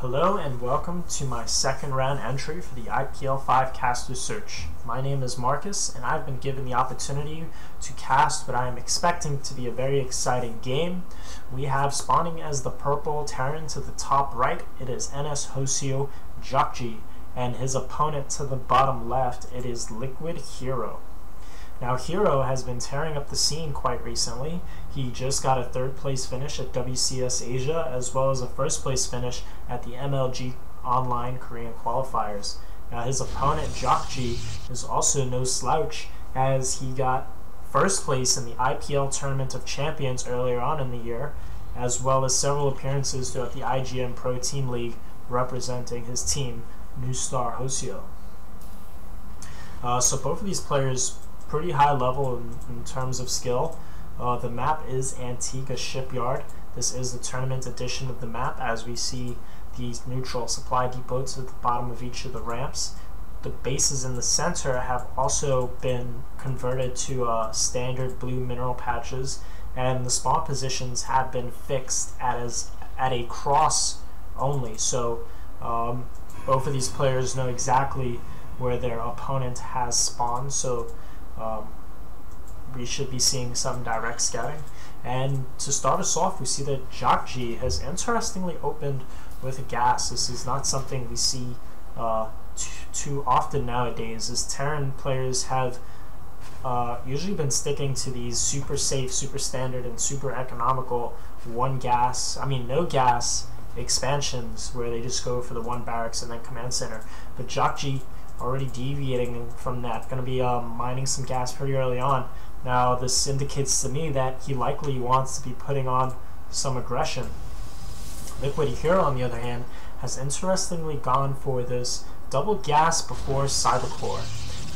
Hello and welcome to my second round entry for the IPL 5 caster search. My name is Marcus and I've been given the opportunity to cast what I am expecting to be a very exciting game. We have spawning as the purple Terran to the top right, it is NS Hosio Jakji, and his opponent to the bottom left, it is Liquid Hero. Now Hero has been tearing up the scene quite recently. He just got a third place finish at WCS Asia as well as a first place finish at the MLG Online Korean qualifiers. Now his opponent Jakji is also no slouch as he got first place in the IPL Tournament of Champions earlier on in the year, as well as several appearances throughout the IGNProLeague representing his team, New Star Hosio. So both of these players pretty high level in terms of skill. The map is Antigua Shipyard. This is the tournament edition of the map, as we see these neutral supply depots at the bottom of each of the ramps. The bases in the center have also been converted to standard blue mineral patches, and the spawn positions have been fixed at a cross only. So both of these players know exactly where their opponent has spawned. So we should be seeing some direct scouting. And to start us off, we see that Jakji has interestingly opened with a gas. This is not something we see too often nowadays, as Terran players have usually been sticking to these super safe, super standard, and super economical no gas expansions where they just go for the one barracks and then command center. But Jakji already deviating from that, going to be mining some gas pretty early on. Now this indicates to me that he likely wants to be putting on some aggression. Liquid Hero, on the other hand, has interestingly gone for this double gas before Cybercore.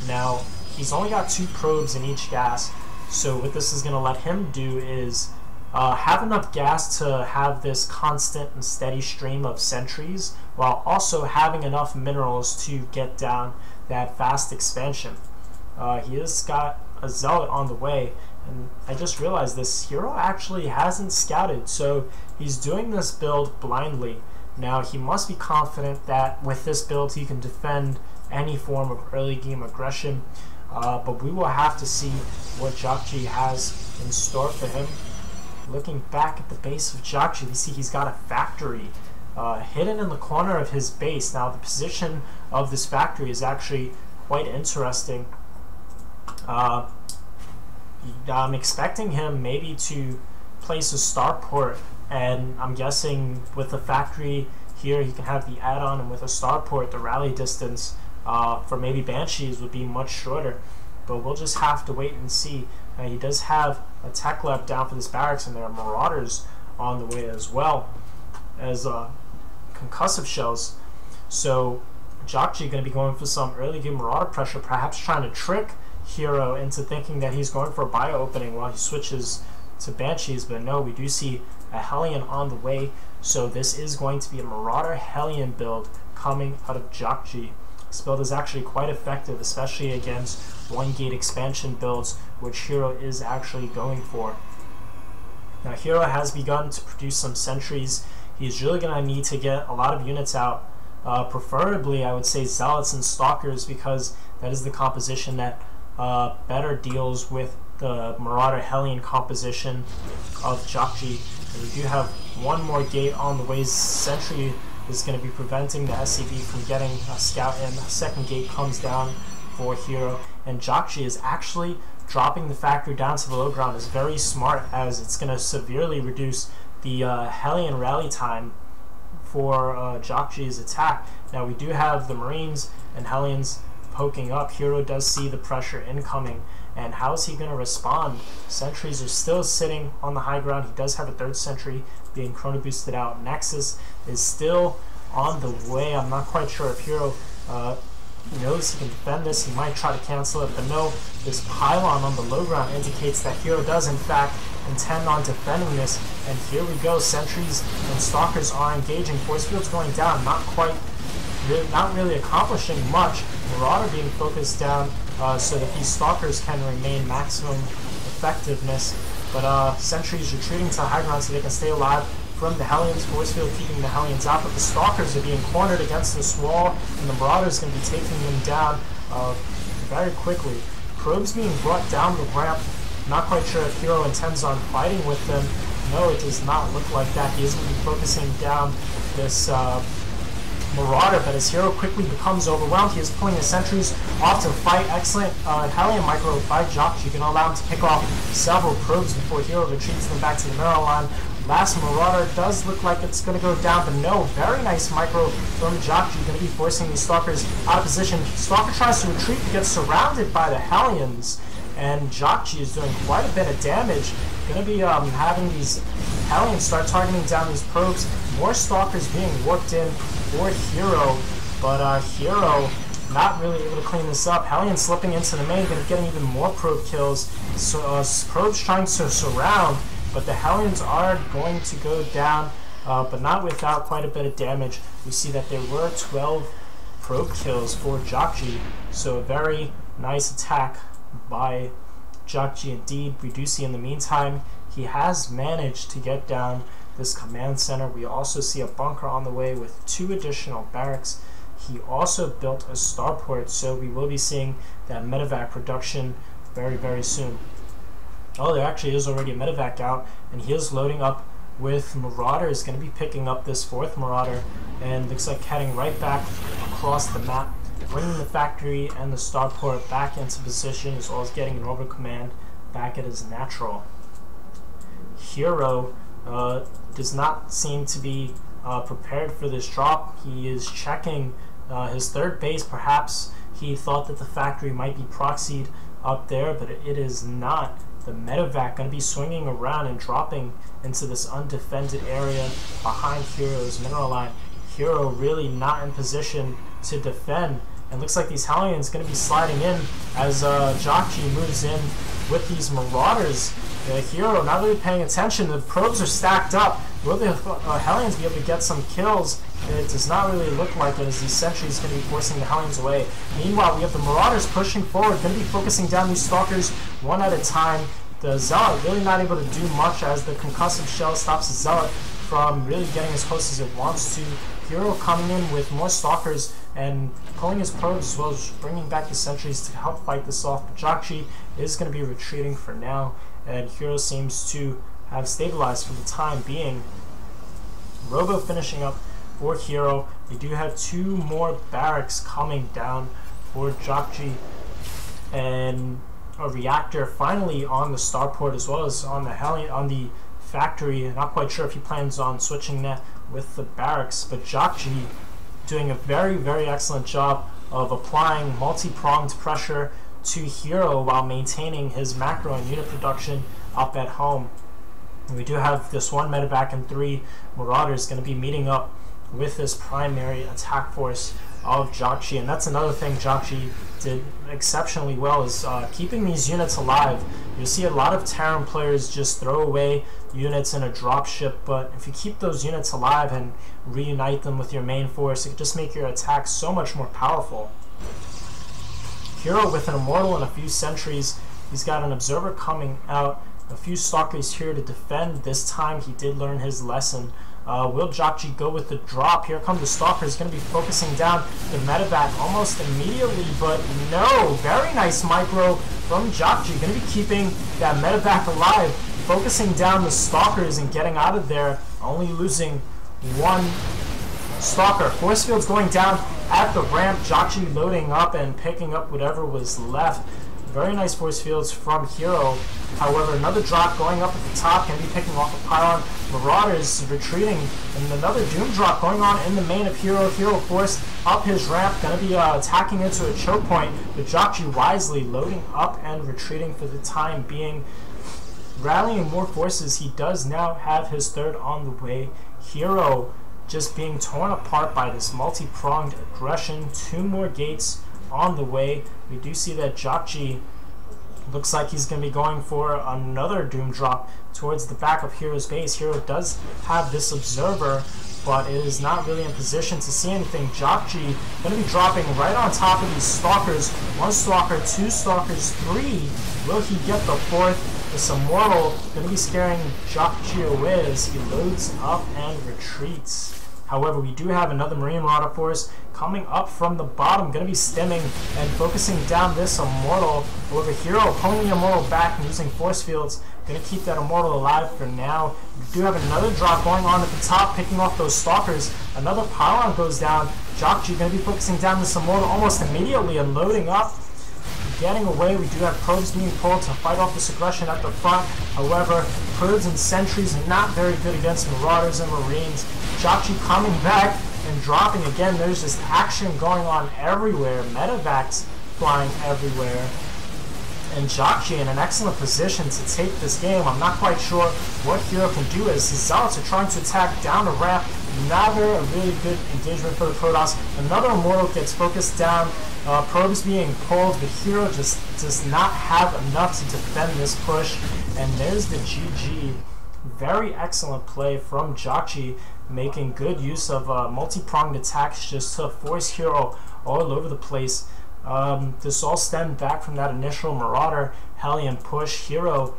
Now he's only got 2 probes in each gas, so what this is going to let him do is have enough gas to have this constant and steady stream of sentries, while also having enough minerals to get down that fast expansion. He has got a Zealot on the way, and I just realized this hero actually hasn't scouted, so he's doing this build blindly. Now he must be confident that with this build he can defend any form of early game aggression, but we will have to see what Jakji has in store for him. Looking back at the base of Jakji, we see he's got a factory hidden in the corner of his base. Now the position of this factory is actually quite interesting. I'm expecting him maybe to place a starport, and I'm guessing with the factory here he can have the add-on, and with a starport the rally distance for maybe Banshees would be much shorter. But we'll just have to wait and see. He does have a tech lab down for this barracks, and there are marauders on the way as well as concussive shells. So Jakji going to be going for some early game marauder pressure, perhaps trying to trick Hero into thinking that he's going for a bio opening while he switches to Banshees. But no, we do see a Hellion on the way, so this is going to be a marauder Hellion build coming out of Jakji. This build is actually quite effective, especially against 1-gate expansion builds, which Hero is actually going for. Now Hero has begun to produce some sentries. He's really going to need to get a lot of units out, preferably I would say Zealots and Stalkers, because that is the composition that better deals with the Marauder Hellion composition of Jakji. And we do have one more gate on the way. Sentry is going to be preventing the SCV from getting a scout in. The second gate comes down for Hero, and Jakji is actually dropping the factory down to the low ground. Is very smart, as it's going to severely reduce the Hellion rally time for Jakji's attack. Now we do have the Marines and Hellions poking up. Hero does see the pressure incoming, and how is he going to respond? Sentries are still sitting on the high ground. He does have a third sentry being chrono boosted out. Nexus is still on the way. I'm not quite sure if Hero knows he can defend this. He might try to cancel it, but no, this pylon on the low ground indicates that Hero does in fact intend on defending this. And here we go, sentries and stalkers are engaging. Force field's going down, not really accomplishing much. Marauder being focused down so that these stalkers can remain maximum effectiveness. But sentries retreating to the high ground so they can stay alive from the Hellions. Force field keeping the Hellions out, but the Stalkers are being cornered against this wall, and the Marauders going to be taking them down very quickly. Probes being brought down the ramp. Not quite sure if Hero intends on fighting with them. No, it does not look like that. He is going to be focusing down this Marauder, but as Hero quickly becomes overwhelmed, he is pulling his sentries off to fight. Excellent Hellion micro by Jockji, going to allow him to pick off several probes before Hero retreats them back to the mineral line. Last Marauder does look like it's going to go down, but no, very nice micro from Jockji, going to be forcing these Stalkers out of position. Stalker tries to retreat, but gets surrounded by the Hellions, and Jockji is doing quite a bit of damage. Going to be having these Hellions start targeting down these probes. More Stalkers being warped in for Hero, but Hero not really able to clean this up. Hellions slipping into the main, going to get even more probe kills. So probes trying to surround, but the Hellions are going to go down, but not without quite a bit of damage. We see that there were 12 probe kills for Jockji, so a very nice attack by Jockji indeed. We do see in the meantime he has managed to get down this command center. We also see a bunker on the way with 2 additional barracks. He also built a starport, so we will be seeing that medevac production very, very soon. Oh, there actually is already a medevac out, and he is loading up with Marauders. Going to be picking up this 4th Marauder, and looks like heading right back across the map, bringing the factory and the starport back into position, as well as getting an orbital command back at his natural. Hero does not seem to be prepared for this drop. He is checking his 3rd base. Perhaps he thought that the factory might be proxied up there, but it is not. The medevac going to be swinging around and dropping into this undefended area behind Hero's mineral line. Hero really not in position to defend, and looks like these Hellions going to be sliding in as Jockji moves in with these Marauders. Hero not really paying attention. The probes are stacked up. Will the Hellions be able to get some kills? It does not really look like it, as these sentries going to be forcing the Hellions away. Meanwhile, we have the Marauders pushing forward, going to be focusing down these Stalkers one at a time. The Zealot really not able to do much, as the concussive shell stops the Zealot from really getting as close as it wants to. Hero coming in with more Stalkers and pulling his probes, as well as bringing back the sentries to help fight this off. But Jockji is going to be retreating for now, and Hero seems to have stabilized for the time being. Robo finishing up for Hero. They do have 2 more barracks coming down for Jockji, and a reactor finally on the starport, as well as on the factory. Not quite sure if he plans on switching that with the barracks, but Jockji doing a very, very excellent job of applying multi-pronged pressure to Hero while maintaining his macro and unit production up at home. And we do have this 1 medevac and 3 Marauders going to be meeting up with this primary attack force of Jockji, and that's another thing Jockji did exceptionally well, is keeping these units alive. You'll see a lot of Terran players just throw away units in a dropship, but if you keep those units alive and reunite them with your main force, it can just make your attack so much more powerful. Hero with an Immortal and a few sentries. He's got an Observer coming out, a few Stalkers here to defend. This time he did learn his lesson. Will Jockji go with the drop? Here come the Stalkers, going to be focusing down the medevac almost immediately, but no, very nice micro from Jockji, going to be keeping that medevac alive, focusing down the Stalkers and getting out of there, only losing 1 Stalker. Force fields going down at the ramp, Jockji loading up and picking up whatever was left. Very nice force fields from Hero. However, another drop going up at the top, going to be picking off a pylon. Marauders retreating, and another Doom drop going on in the main of Hero. Hero forced up his ramp, going to be attacking into a choke point, but Jockji wisely loading up and retreating for the time being. Rallying more forces, he does now have his 3rd on the way. Hero just being torn apart by this multi-pronged aggression. 2 more gates on the way. We do see that Jockji looks like he's going to be going for another Doom drop towards the back of Hero's base. Hero does have this Observer, but it is not really in position to see anything. Jockji going to be dropping right on top of these Stalkers. 1 Stalker, 2 Stalkers, 3. Will he get the 4th? This Immortal going to be scaring Jockji away as he loads up and retreats. However, we do have another Marine Marauder force coming up from the bottom, going to be stemming and focusing down this Immortal. However, Hero pulling the Immortal back and using force fields, going to keep that Immortal alive for now. We do have another drop going on at the top, picking off those Stalkers. Another pylon goes down. Jockji going to be focusing down this Immortal almost immediately and loading up. Getting away, we do have probes being pulled to fight off this aggression at the front. However, probes and sentries are not very good against Marauders and Marines. Jockji coming back and dropping again. There's just action going on everywhere. Medevacs flying everywhere. And Jockji in an excellent position to take this game. I'm not quite sure what Hero can do as his Zealots are trying to attack down the ramp. Neither a really good engagement for the Protoss. Another Immortal gets focused down. Probes being pulled, but Hero just does not have enough to defend this push. And there's the GG. Very excellent play from Jockji, making good use of multi-pronged attacks just to force Hero all over the place. This all stemmed back from that initial Marauder Hellion push. Hero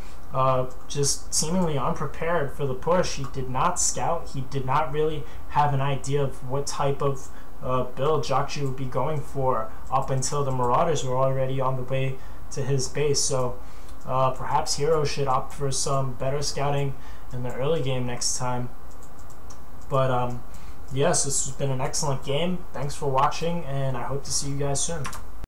just seemingly unprepared for the push. He did not scout. He did not really have an idea of what type of build Jockji would be going for up until the Marauders were already on the way to his base. So perhaps Hero should opt for some better scouting in the early game next time. But yes, this has been an excellent game. Thanks for watching, and I hope to see you guys soon.